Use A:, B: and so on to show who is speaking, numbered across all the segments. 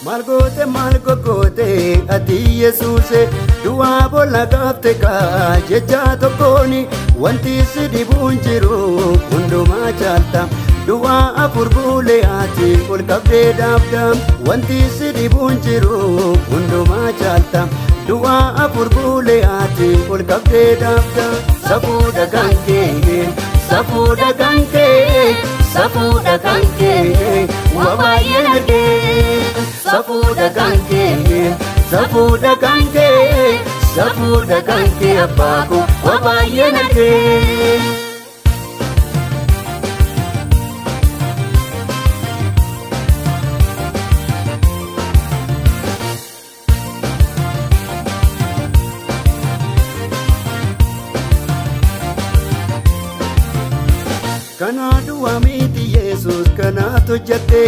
A: Malgo kote ati Yesuuse du'a bolla gaafte kaa jecha tokkooni wanti si dhibuun jiru hundumaa caalta du'a afur buulee ati ol qabdee dhaabda wanti si dhibuun jiru hundumaa caalta du'a afur buulee ati ol qabdee dhaabda safuudha kankee waa baay'ee argee safuudha kankee abbaako waa baay'ee argee. Kana du'a miti Yesus kana tojjate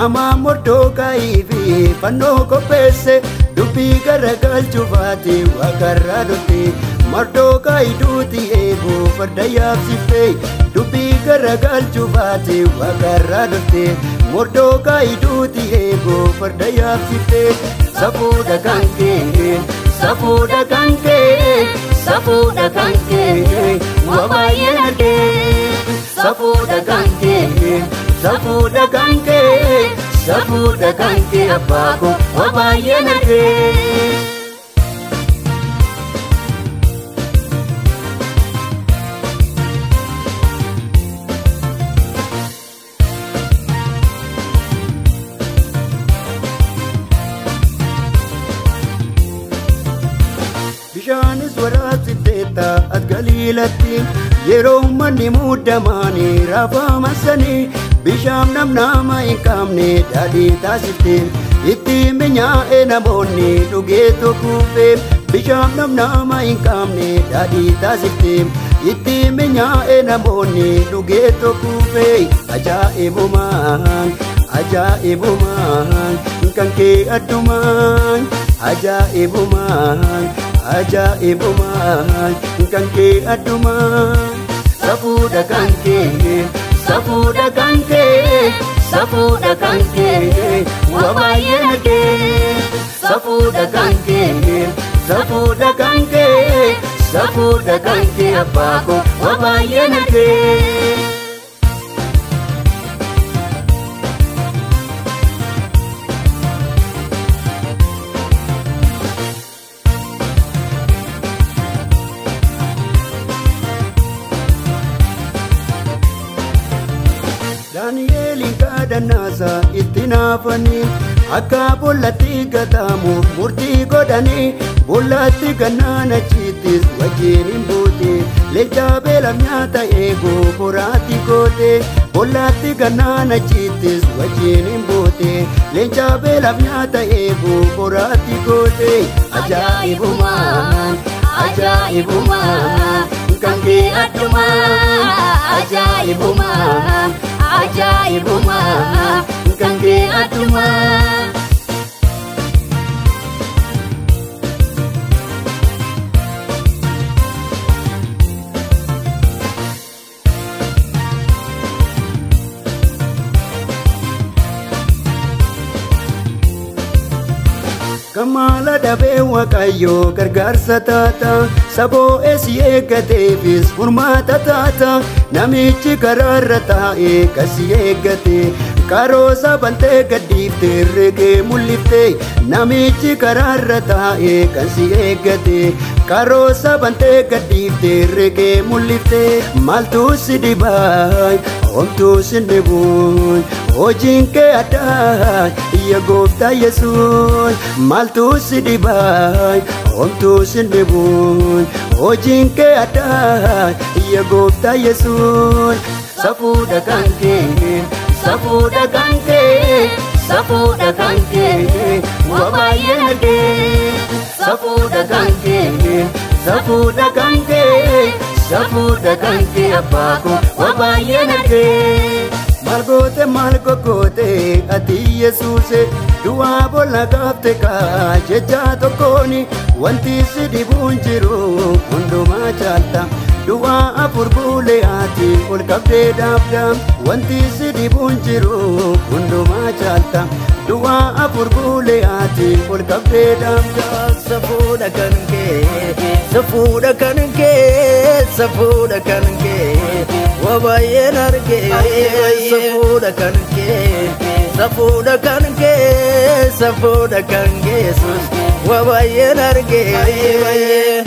A: ama murtoo kaa'ifi fannoo qopheesse dubbii garagalchuufaati waaqarraa dhufte murtoo kaa'iduuti eeguu farda yaabsifte dubbii garagalchuufaati waaqarraa dhufte murtoo kaa'iduuti eeguu farda yaabsifte safuudha kankee waa baay'ee argee. Safuudha kankee abbaako waa baay'ee argee. Bishaanis waraabsifteetta as Galiilatti yeroo manni muddamaanii raafamasanii bishaan nama hin qabne daadhii taasifte itti minyaa'e namoonni dhugee tokkuufee bishaan nama hin qabne daadhii taasifte itti minyaa'e namoonni dhugee tokkuufee ajaa'ibumaan kan kee addumaan ajaa'ibumaan kan kee addumaan safuudha kankee waa baay'ee argee safuudha kankee abbaako waa baay'ee argee. Daani'eeliin kadhannaasa itti naafanii akka bollatti gatamu murtii godhanii bollatti gannaan achiittis wajjin hin buute leenca beelam nyaata eeguu boraatti goote bollatti gannaan achiittis wajjin hin buute leenca beelam nyaata eeguu boraatti goote ajaa'ibumaan kan kee addumaan ajaa'ibumaan kan kee addumaan. Kamala dhabee waaqayyoo gargaarsa taata saboo eessi eeggateefis furmaata taata namichi karaarra taa'ee kasi eeggate karoosa bantee gadhiifte regee mul'ifte namichi karaarra taa'ee kasi eeggate karoosa bantee gadhiifte regee mul'ifte maaltu si dhibaa homtuu si dhibuun hojiin kee addaa iyya gooftaa Yesuus maaltu si dhibaa homtuu si dhibuun hojiin kee addaa iyya gooftaa Yesuus safuudha kankee waa baay'ee argee safuudha kankee abbaako waa baay'ee argee. Malgo kote ati Yesuuse du'a bolla gaafte kaa jecha tokkooni wanti si dhibuun jiru hundumaa caalta du'a afur buulee ati ol qabdee dhaabda wanti si dhibuun jiru hundumaa caalta du'a afur buleati ol qabdee damdaa
B: safuudha kan kee safuudha kan kee safuudha kan kee wabaayeen argee safuudha kan kee safuudha kan kee safuudha kan kee wabaayeen argee